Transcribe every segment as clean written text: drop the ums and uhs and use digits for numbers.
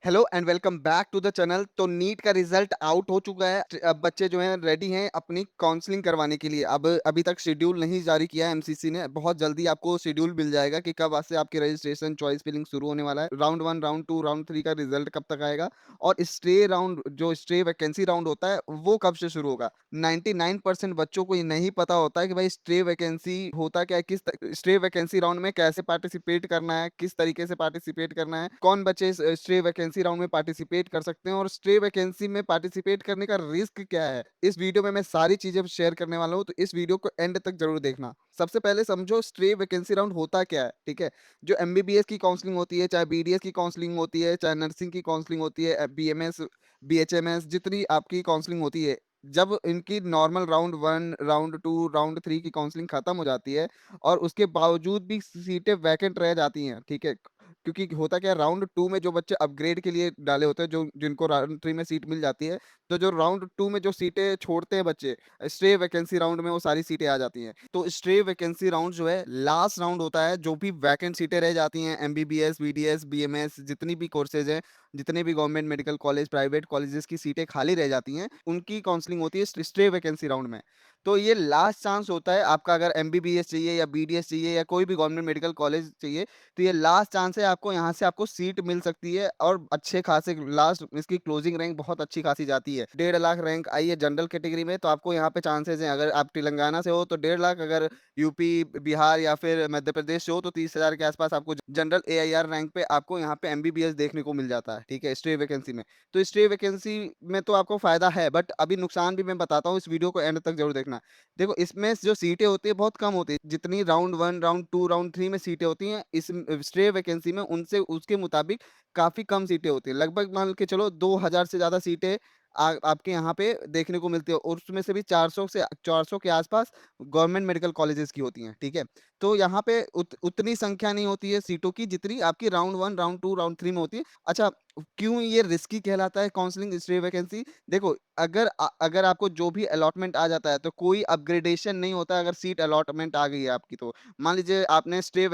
Hello and welcome back to the channel. तो NEET का result out हो चुका है। अब बच्चे जो हैं रेडी हैं अपनी काउंसलिंग करवाने के लिए। अब अभी तक शेड्यूल नहीं जारी किया है एमसीसी ने। बहुत जल्दी आपको शेड्यूल मिल जाएगा कि कब से आपकी रजिस्ट्रेशन चॉइस फिलिंग शुरू होने वाला है। राउंड 1, राउंड 2, राउंड 3 का रिजल्ट कब तक आएगा और स्टे राउंड जो स्टे वैकेंसी राउंड होता है वो कब से शुरू होगा। 99% बच्चों को ये नहीं पता होता है कि भाई स्टे वैकेंसी होता क्या है, स्टे वैकेंसी राउंड में कैसे पार्टिसिपेट करना है, किस तरीके से पार्टिसिपेट करना है, कौन बच्चे इस स्टे वैकेंसी राउंड में पार्टिसिपेट कर सकते हैं और स्टे वैकेंसी में पार्टिसिपेट करने का रिस्क क्या है। इस वीडियो में मैं सारी चीजें शेयर करने वाला हूँ, तो इस वीडियो को एंड तक जरूर देखना। सबसे पहले समझो स्टे वैकेंसी राउंड होता क्या है। ठीक है, जो एमबीबीएस की काउंसलिंग होती है, चाहे बीडीएस की काउंसलिंग होती है, चाहे नर्सिंग की काउंसलिंग होती है, बीएमएस बीएचएमएस जितनी आपकी काउंसलिंग होती है, जब इनकी नॉर्मल राउंड 1, राउंड 2, राउंड 3 की काउंसलिंग खत्म हो जाती है और उसके बावजूद भी सीटें वैकेंट रह जाती हैं। ठीक है, क्योंकि होता क्या है, राउंड 2 में जो बच्चे अपग्रेड के लिए डाले होते हैं, जो जिनको राउंड 3 में सीट मिल जाती है, तो जो राउंड 2 में जो सीटें छोड़ते हैं बच्चे, स्टे वैकेंसी राउंड में वो सारी सीटें आ जाती हैं। तो स्टे वैकेंसी राउंड जो है लास्ट राउंड होता है। जो भी वैकेंट सीटें रह जाती हैं, एमबीबीएस, बीडीएस, बीएमएस, जितनी भी कोर्सेज हैं, जितने भी government medical college, private colleges की सीटें खाली रह जाती हैं, उनकी काउंसलिंग होती है स्टे वैकेंसी राउंड में। तो ये लास्ट चांस होता है आपका। अगर एमबीबीएस चाहिए या बीडीएस चाहिए या कोई भी गवर्नमेंट मेडिकल कॉलेज चाहिए, तो ये लास्ट चांस है आपको। यहाँ से आपको सीट मिल सकती है और अच्छे खासे लास्ट इसकी क्लोजिंग रैंक बहुत अच्छी खासी जाती है। 1.5 लाख रैंक आई है जनरल कैटेगरी में, तो आपको यहाँ पे चांसेस हैं। अगर आप तेलंगाना से हो तो 1.5 लाख, अगर यूपी, बिहार या फिर मध्य प्रदेश से हो तो 30,000 के आसपास आपको जनरल एआईआर रैंक पे आपको यहाँ पे एमबीबीएस देखने को मिल जाता है। ठीक है, स्टे वैकेंसी में। तो स्टे वैकेंसी में तो आपको फायदा है, बट अभी नुकसान भी मैं बताता हूँ। इस वीडियो को एंड तक जरूर देखना। देखो, इसमें जो सीटें होती है बहुत कम होती है। जितनी राउंड 1, राउंड 2, राउंड 3 में सीटें होती हैं, इस स्टे वैकेंसी में उनसे उसके मुताबिक काफ़ी कम सीटें होती हैं। लगभग मान के चलो 2000 से ज़्यादा सीटें आपके यहाँ पे देखने को मिलती है और उसमें से भी 400 के आसपास गवर्नमेंट मेडिकल कॉलेजेस की होती हैं। ठीक है, तो यहाँ पे उतनी संख्या नहीं होती है सीटों की जितनी आपकी राउंड 1, राउंड 2, राउंड 3 में होती है। अच्छा, क्यों ये रिस्की कहलाता है काउंसलिंग स्टे वैकेंसी? देखो, अगर आपको जो भी अलॉटमेंट आ जाता है तो कोई अपग्रेडेशन नहीं होता। अगर सीट अलॉटमेंट आ गई है आपकी, तो मान लीजिए आपने स्टे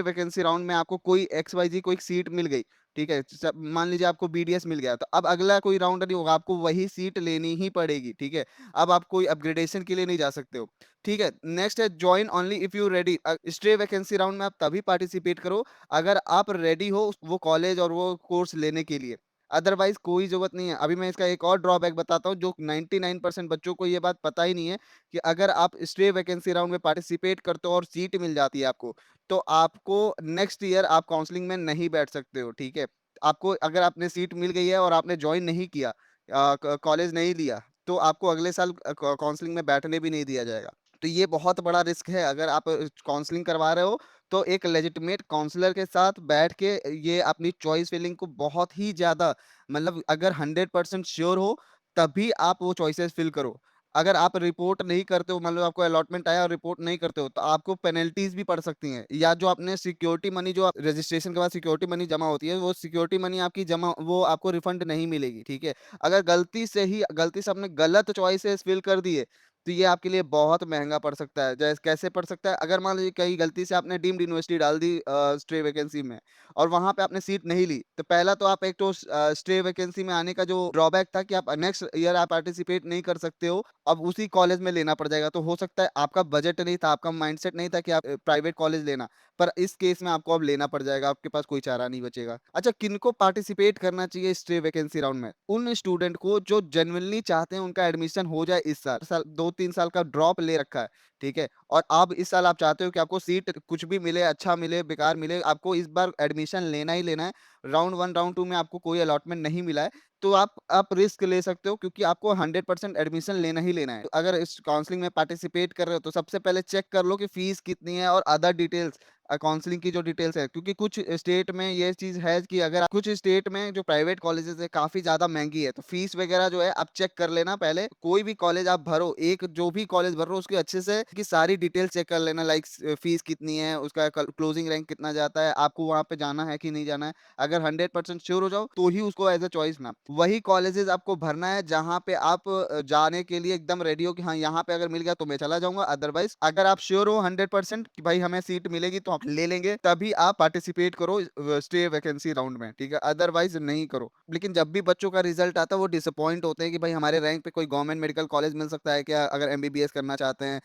वैकेंसी राउंड में आपको कोई एक्स वाई जी कोई सीट मिल गई। ठीक है, मान लीजिए आपको बीडीएस मिल गया, तो अब अगला कोई राउंड नहीं होगा, आपको वही सीट लेनी ही पड़ेगी। ठीक है, अब आप कोई अपग्रेडेशन के लिए नहीं जा सकते हो। ठीक है, नेक्स्ट है join only if you ready. Stay vacancy round में आप तभी पार्टिसिपेट करो अगर आप रेडी हो वो कॉलेज और वो कोर्स लेने के लिए। अदरवाइज कोई जरूरत नहीं है। अभी मैं इसका एक और ड्रॉबैक बताता हूँ, जो 99% बच्चों को ये बात पता ही नहीं है, कि अगर आप स्टे वैकेंसी राउंड में पार्टिसिपेट करते हो और सीट मिल जाती है आपको, तो आपको नेक्स्ट ईयर आप काउंसलिंग में नहीं बैठ सकते हो। ठीक है, आपको अगर आपने सीट मिल गई है और आपने ज्वाइन नहीं किया, कॉलेज नहीं लिया, तो आपको अगले साल काउंसलिंग में बैठने भी नहीं दिया जाएगा। तो ये बहुत बड़ा रिस्क है। अगर आप काउंसलिंग करवा रहे हो तो एक लेजिटिमेट काउंसलर के साथ बैठ के ये अपनी चॉइस फिलिंग को बहुत ही ज़्यादा, मतलब अगर 100% श्योर हो तभी आप वो चॉइसेस फिल करो। अगर आप रिपोर्ट नहीं करते हो, मतलब आपको अलॉटमेंट आया और रिपोर्ट नहीं करते हो, तो आपको पेनल्टीज भी पड़ सकती हैं। या जो आपने सिक्योरिटी मनी, जो रजिस्ट्रेशन के बाद सिक्योरिटी मनी जमा होती है, वो सिक्योरिटी मनी आपकी जमा, वो आपको रिफंड नहीं मिलेगी। ठीक है, अगर गलती से आपने गलत चॉइसेस फिल कर दिए, तो ये आपके लिए बहुत महंगा पड़ सकता है। जैसे कैसे पड़ सकता है, अगर मान लीजिए कहीं गलती से आपने डीम्ड यूनिवर्सिटी डाल दी स्टे वैकेंसी में और वहां पे आपने सीट नहीं ली, तो पहला तो आप एक तो स्टे वैकेंसी में आने का जो ड्रॉबैक था कि आप नेक्स्ट ईयर आप पार्टिसिपेट नहीं कर सकते हो, अब उसी कॉलेज में लेना पड़ जाएगा। तो हो सकता है आपका बजट नहीं था, आपका माइंडसेट नहीं था कि आप प्राइवेट कॉलेज लेना, पर इस केस में आपको अब लेना पड़ जाएगा। आपके पास कोई चारा नहीं बचेगा। अच्छा, किनको पार्टिसिपेट करना चाहिए स्टे वैकेंसी राउंड में? उन स्टूडेंट को जो जेन्युइनली चाहते हैं उनका एडमिशन हो जाए इस साल 2-3 साल का ड्रॉप ले रखा है। ठीक है, और अब इस साल आप चाहते हो कि आपको सीट कुछ भी मिले, अच्छा मिले, बेकार मिले, आपको इस बार एडमिशन लेना ही लेना है। राउंड 1, राउंड 2 में आपको कोई अलॉटमेंट नहीं मिला है, तो आप रिस्क ले सकते हो, क्योंकि आपको 100% एडमिशन लेना ही लेना है। तो अगर इस काउंसलिंग में पार्टिसिपेट कर रहे हो तो सबसे पहले चेक कर लो कि फीस कितनी है और अदर डिटेल्स, काउंसलिंग की जो डिटेल्स है। क्योंकि कुछ स्टेट में ये चीज है कि अगर कुछ स्टेट में जो प्राइवेट कॉलेजेस है काफी ज्यादा महंगी है, तो फीस वगैरह जो है आप चेक कर लेना पहले। कोई भी कॉलेज आप भरो, एक जो भी कॉलेज भर रहे हो उसकी अच्छे से की सारी डिटेल्स चेक कर लेना, लाइक फीस कितनी है, उसका क्लोजिंग रैंक कितना जाता है, आपको वहां पे जाना है कि नहीं जाना है। अगर 100% श्योर हो जाओ तो ही उसको एज अ चॉइस ना। वही कॉलेजेस आपको भरना है जहाँ पे आप जाने के लिए एकदम रेडी हो कि हाँ, यहाँ पे अगर मिल गया तो मैं चला जाऊँगा, अदरवाइज़ अगर आप श्योर हो 100% कि भाई हमें सीट मिलेगी तो आप ले लेंगे, तभी आप पार्टिसिपेट करो स्टे वैकेंसी राउंड में, ठीक है? अदरवाइज़ नहीं करो। लेकिन जब भी बच्चों का रिजल्ट आता है वो डिसअपॉइंट होते हैं कि भाई हमारे रैंक पे कोई गवर्नमेंट मेडिकल कॉलेज मिल सकता है क्या? अगर एमबीबीएस करना चाहते हैं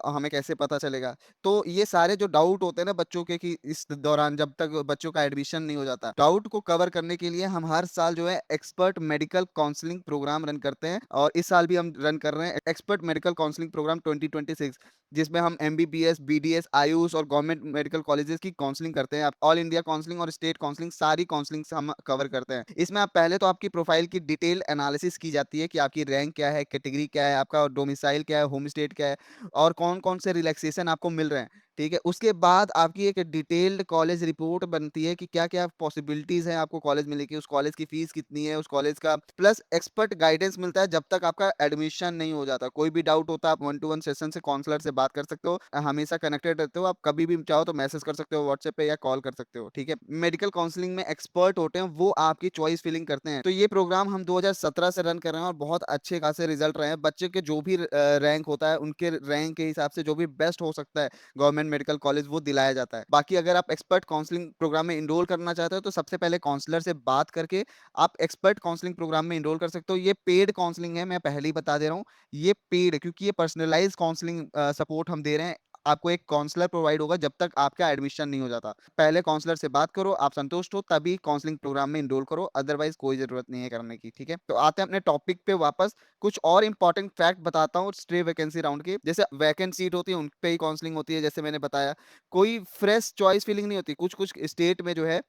हमें कैसे पता चलेगा? तो ये सारे जो डाउट होते हैं ना बच्चों के कि इस दौरान जब तक बच्चों का एडमिशन नहीं हो जाता, डाउट को कवर करने के लिए हम हर साल जो है expert medical counselling program run करते हैं और इस साल भी हम रन कर रहे हैं एक्सपर्ट मेडिकल काउंसलिंग प्रोग्राम 2026, जिसमें हम एमबीबीएस, बीडीएस, आयुष और गवर्नमेंट मेडिकल कॉलेजेस की काउंसलिंग करते हैं। ऑल इंडिया काउंसलिंग और स्टेट काउंसलिंग सारी काउंसलिंग हम कवर करते हैं। इसमें आप पहले तो आपकी प्रोफाइल की डिटेल एनालिसिस की जाती है कि आपकी रैंक क्या है, कैटेगरी क्या है, आपका डोमिसाइल क्या है, होम स्टेट क्या है और कौन-कौन से रिलैक्सेशन आपको मिल रहे हैं, ठीक है? उसके बाद आपकी एक डिटेल्ड कॉलेज रिपोर्ट बनती है कि क्या-क्या पॉसिबिलिटीज़ हैं आपको कॉलेज मिलने की, उस कॉलेज की फीस कितनी है, उस कॉलेज का प्लस एक्सपर्ट गाइडेंस मिलता है जब तक आपका एडमिशन नहीं हो जाता। कोई भी डाउट होता है आप 1 टू 1 सेशन से काउंसलर से बात कर सकते हो। हमेशा कनेक्टेड रहते हो, आप कभी भी चाहो तो मैसेज कर सकते हो व्हाट्सएप पे या कॉल कर सकते हो, ठीक है? मेडिकल काउंसलिंग में एक्सपर्ट होते हैं, वो आपकी चॉइस फिलिंग करते हैं। तो ये प्रोग्राम हम 2017 से रन कर रहे हैं और बहुत अच्छे खासे रिजल्ट रहे हैं। बच्चे के जो भी रैंक होता है, उनके रैंक के हिसाब से जो भी बेस्ट हो सकता है गवर्नमेंट मेडिकल कॉलेज वो दिलाया जाता है। बाकी अगर आप एक्सपर्ट काउंसलिंग प्रोग्राम में एनरोल करना चाहते हो तो सबसे पहले काउंसलर से बात करके आप एक्सपर्ट काउंसलिंग प्रोग्राम में एनरोल कर सकते हो। ये पेड काउंसलिंग है, मैं पहले ही बता दे रहा हूँ। ये पेड है क्योंकि ये पर्सनलाइज्ड काउंसलिंग सपोर्ट हम दे रहे हैं। आपको एक काउंसलर प्रोवाइड होगा जब तक आपका एडमिशन नहीं हो जाता। पहले काउंसलर से बात करो, आप संतुष्ट हो तभी काउंसलिंग प्रोग्राम में एनरोल करो, अदरवाइज़ कोई ज़रूरत नहीं है करने की, ठीक है? तो आते हैं अपने टॉपिक पे वापस। कुछ और इंपॉर्टेंट फैक्ट बताता हूँ स्ट्रे वैकेंसी राउंड के। जैसे वैकेंट सीट होती है उन पे ही काउंसलिंग होती है जैसे मैंने बताया। कोई फ्रेश चॉइस फिलिंग नहीं होती। कुछ-कुछ स्टेट में जो है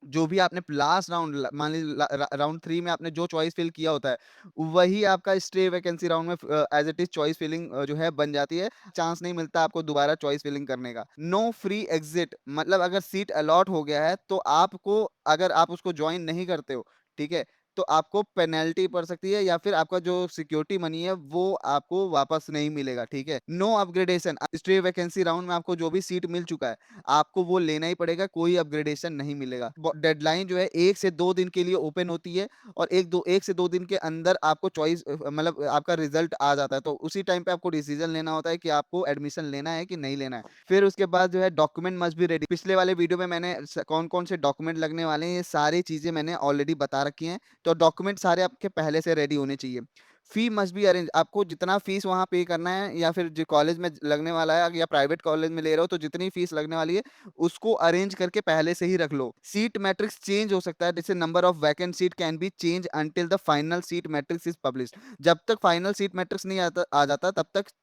जो भी आपने लास्ट राउंड मान लीजिए राउंड 3 में आपने जो चॉइस फिल किया होता है, वही आपका स्टे वैकेंसी राउंड में as it is choice filling जो है बन जाती है। चांस नहीं मिलता आपको दोबारा चॉइस फिलिंग करने का। नो फ्री एग्जिट मतलब अगर सीट अलॉट हो गया है, तो आपको अगर आप उसको जॉइन नहीं करते हो, ठीक है? तो आपको पेनल्टी पड़ सकती है या फिर आपका जो सिक्योरिटी मनी है, वो आपको वापस नहीं मिलेगा, ठीक है? No upgradation stay vacancy round में आपको जो भी सीट मिल चुका है, आपको वो लेना ही पड़ेगा, कोई अपग्रेडेशन नहीं मिलेगा। डेडलाइन जो है 1 से 2 दिन के लिए ओपन होती है और 1 से 2 दिन के अंदर आपको चॉइस मतलब आपका रिजल्ट आ जाता है। तो उसी टाइम पे आपको डिसीजन लेना होता है कि आपको एडमिशन लेना है कि नहीं लेना है। फिर उसके बाद जो है डॉक्यूमेंट मस्ट बी रेडी। पिछले वाले वीडियो में मैंने कौन-कौन से डॉक्यूमेंट लगने वाले हैं, ये सारी चीज़ें मैंने ऑलरेडी बता रखी हैं। तो डॉक्यूमेंट सारे आपके पहले से रेडी होने चाहिए। फी मस्ट बी अरेंज आपको जितना फीस वहाँ पे करना है या फिर जो कॉलेज में लगने वाला है या प्राइवेट कॉलेज में ले रहे हो तो जितनी फीस लगने वाली है उसको अरेंज करके पहले से ही रख लो। सीट मैट्रिक्स चेंज हो सकता है जैसे number of vacant seat can be change until the final seat matrix is published. जब तक फाइनल सीट मैट्रिक्स नहीं आ जाता तब तक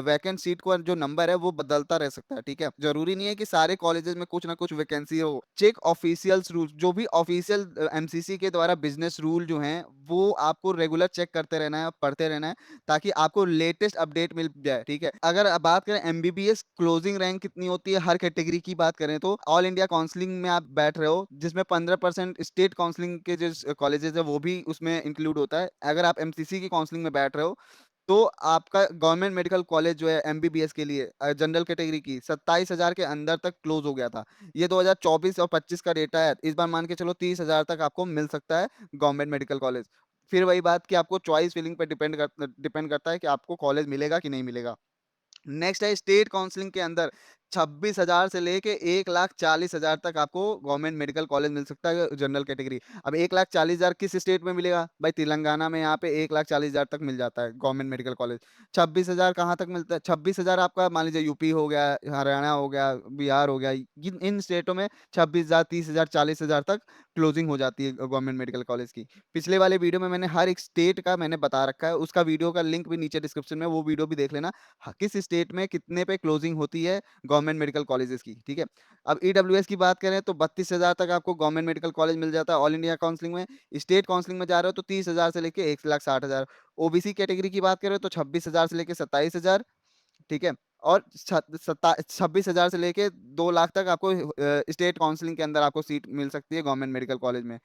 वैकेंट सीट का जो नंबर है वो बदलता रह सकता है, ठीक है? जरूरी नहीं है कि सारे कॉलेजेस में कुछ ना कुछ वैकेंसी हो। चेक ऑफिशियल्स रूल जो भी ऑफिशियल एमसीसी के द्वारा बिजनेस रूल जो हैं वो आपको रेगुलर चेक करते रहना है, पढ़ते रहना है ताकि आपको लेटेस्ट अपडेट मिल जाए, ठीक है? अगर अब बात करें एमबीबीएस क्लोजिंग रैंक कितनी होती है हर कैटेगरी की बात करें तो ऑल इंडिया काउंसलिंग में आप बैठ रहे हो जिसमें 15% स्टेट काउंसलिंग के जो कॉलेजेस है वो भी उसमें इंक्लूड होता है। अगर आप एमसीसी की काउंसलिंग में बैठ रहे हो तो आपका गवर्नमेंट मेडिकल कॉलेज जो है एमबीबीएस के लिए जनरल कैटेगरी की 27,000 के अंदर तक क्लोज हो गया था। ये 2024 और 25 का डेटा है। इस बार मान के चलो 30,000 तक आपको मिल सकता है गवर्नमेंट मेडिकल कॉलेज। फिर वही बात कि आपको चॉइस फिलिंग पे डिपेंड करता है कि आपको कॉलेज मिलेगा कि नहीं मिलेगा। नेक्स्ट है स्टेट काउंसलिंग के अंदर 26,000 से लेके 1,40,000 तक आपको गवर्नमेंट मेडिकल कॉलेज मिल सकता है जनरल कैटेगरी। अब 1,40,000 किस स्टेट में मिलेगा? भाई तेलंगाना में यहाँ पे 1,40,000 तक मिल जाता है गवर्नमेंट मेडिकल कॉलेज। 26,000 कहाँ तक मिलता है? 26,000 आपका मान लीजिए यूपी हो गया, हरियाणा हो गया, बिहार हो गया। इन स्टेटों में 26,000, 30,000, 40,000 तक क्लोजिंग हो जाती है गवर्नमेंट मेडिकल कॉलेज की। पिछले वाले वीडियो में मैंने हर एक स्टेट का मैंने बता रखा है, उसका वीडियो का लिंक भी नीचे डिस्क्रिप्शन में, वो वीडियो भी देख लेना। किस स्टेट में कितने पे क्लोजिंग होती है गवर्नमेंट मेडिकल कॉलेजेस की, ठीक है? अब ईडब्ल्यूएस की बात करें तो 32,000 तक आपको गवर्नमेंट मेडिकल कॉलेज मिल जाता है ऑल इंडिया काउंसलिंग में। स्टेट काउंसलिंग में जा रहे हो तो 30,000 से लेके 1,60,000। ओबीसी कैटेगरी की बात करें तो 26,000 से लेके 27,000, ठीक है? और 26,000 से लेके 2 लाख तक आपको स्टेट काउंसलिंग के अंदर आपको सीट मिल सकती है गवर्नमेंट मेडिकल कॉलेज में।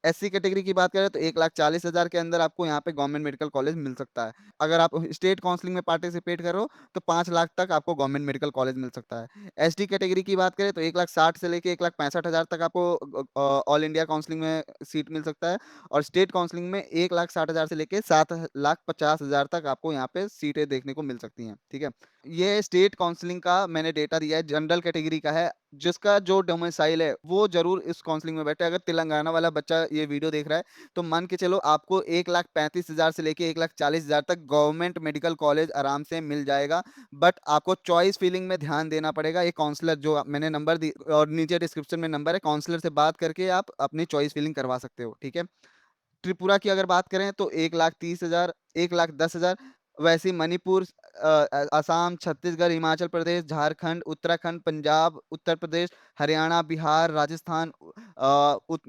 एससी कैटेगरी की बात करें तो 1,40,000 के अंदर आपको यहाँ पे गवर्नमेंट मेडिकल कॉलेज मिल सकता है। अगर आप स्टेट काउंसलिंग में पार्टिसिपेट कर रहे हो तो 5 लाख तक आपको गवर्नमेंट मेडिकल कॉलेज मिल सकता है। एसटी कैटेगरी की बात करें तो 1,60,000 से लेके 1,65,000 तक आपको ऑल इंडिया काउंसलिंग में सीट मिल सकता है और स्टेट काउंसलिंग में 1,60,000 से लेके 7,50,000 तक आपको यहाँ पे सीटें देखने को मिल सकती हैं। ठीक है? ये स्टेट काउंसलिंग का मैंने डेटा दिया है, जनरल कैटेगरी का है। जिसका जो डोमिसाइल है वो जरूर इस काउंसलिंग में बैठे। अगर तेलंगाना वाला बच्चा ये वीडियो देख रहा है तो मान के चलो आपको 1,35,000 से लेके 1,40,000 तक गवर्नमेंट मेडिकल कॉलेज आराम से मिल जाएगा। बट आपको चॉइस फिलिंग में ध्यान देना पड़ेगा। ये काउंसलर जो मैंने नंबर दी और नीचे डिस्क्रिप्शन में नंबर है, काउंसलर से बात करके आप अपनी चॉइस फिलिंग करवा सकते हो। ठीक है? त्रिपुरा की अगर बात करें तो 1,30,000, 1,10,000। वैसे ही मणिपुर, असम, छत्तीसगढ़, हिमाचल प्रदेश, झारखंड, उत्तराखंड, पंजाब, उत्तर प्रदेश, हरियाणा, बिहार, राजस्थान,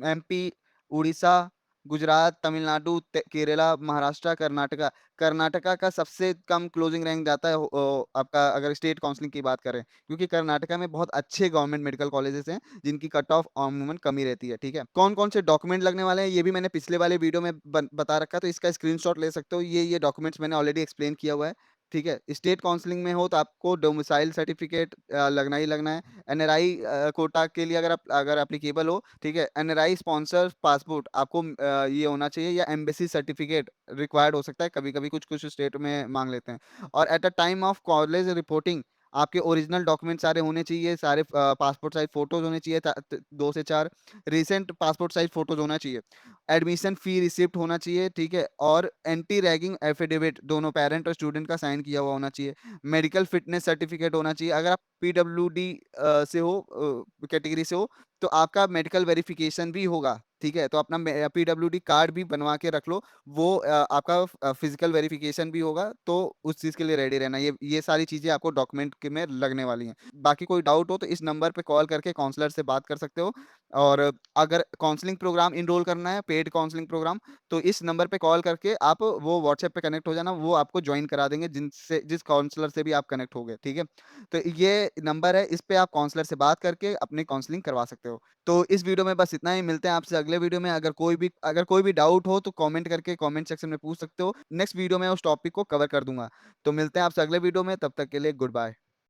एमपी, उड़ीसा, गुजरात, तमिलनाडु, केरला, महाराष्ट्र, कर्नाटका। कर्नाटका का सबसे कम क्लोजिंग रैंक जाता है आपका, अगर स्टेट काउंसलिंग की बात करें, क्योंकि कर्नाटका में बहुत अच्छे गवर्नमेंट मेडिकल कॉलेजेस हैं जिनकी कट ऑफ अमूमन कमी रहती है। ठीक है? कौन कौन से डॉक्यूमेंट लगने वाले हैं ये भी मैंने पिछले वाले वीडियो में बता रखा है, तो इसका स्क्रीनशॉट ले सकते हो। ये डॉक्यूमेंट्स मैंने ऑलरेडी एक्सप्लेन किया हुआ है। ठीक है? स्टेट काउंसलिंग में हो तो आपको डोमिसाइल सर्टिफिकेट लगना ही लगना है। एनआरआई कोटा के लिए अगर एप्लीकेबल हो, ठीक है, एनआरआई स्पॉन्सर पासपोर्ट आपको ये होना चाहिए, या एम्बेसी सर्टिफिकेट रिक्वायर्ड हो सकता है, कभी कभी कुछ कुछ स्टेट में मांग लेते हैं। और at a time of college reporting आपके ओरिजिनल डॉक्यूमेंट सारे होने चाहिए, सारे पासपोर्ट साइज फोटोज होने चाहिए, 2 से 4 रिसेंट पासपोर्ट साइज फोटोज होना चाहिए। एडमिशन फी रिसिप्ट होना चाहिए। ठीक है? और एंटी रैगिंग एफिडेविट दोनों पेरेंट और स्टूडेंट का साइन किया हुआ होना चाहिए। मेडिकल फिटनेस सर्टिफिकेट होना चाहिए। अगर आप पीडब्ल्यूडी से हो, कैटेगरी से हो, तो आपका मेडिकल वेरिफिकेशन भी होगा। ठीक है? तो अपना पीडब्ल्यूडी कार्ड भी बनवा के रख लो। वो आपका फिजिकल वेरिफिकेशन भी होगा, तो उस चीज़ के लिए रेडी रहना। ये सारी चीज़ें आपको डॉक्यूमेंट के में लगने वाली हैं। बाकी कोई डाउट हो तो इस नंबर पे कॉल करके काउंसलर से बात कर सकते हो। और अगर काउंसलिंग प्रोग्राम इनरोल करना है, पेड काउंसलिंग प्रोग्राम, तो इस नंबर पे कॉल करके आप वो व्हाट्सएप पे कनेक्ट हो जाना, वो आपको ज्वाइन करा देंगे जिस काउंसलर से भी आप कनेक्ट हो गए। ठीक है? तो ये नंबर है, इस पे आप काउंसलर से बात करके अपनी काउंसलिंग करवा सकते हो। तो इस वीडियो में बस इतना ही। मिलते हैं आपसे अगले वीडियो में। अगर कोई भी डाउट हो तो कमेंट करके कमेंट सेक्शन में पूछ सकते हो। नेक्स्ट वीडियो में उस टॉपिक को कवर कर दूंगा। तो मिलते हैं आपसे अगले वीडियो में, तब तक के लिए गुड बाय।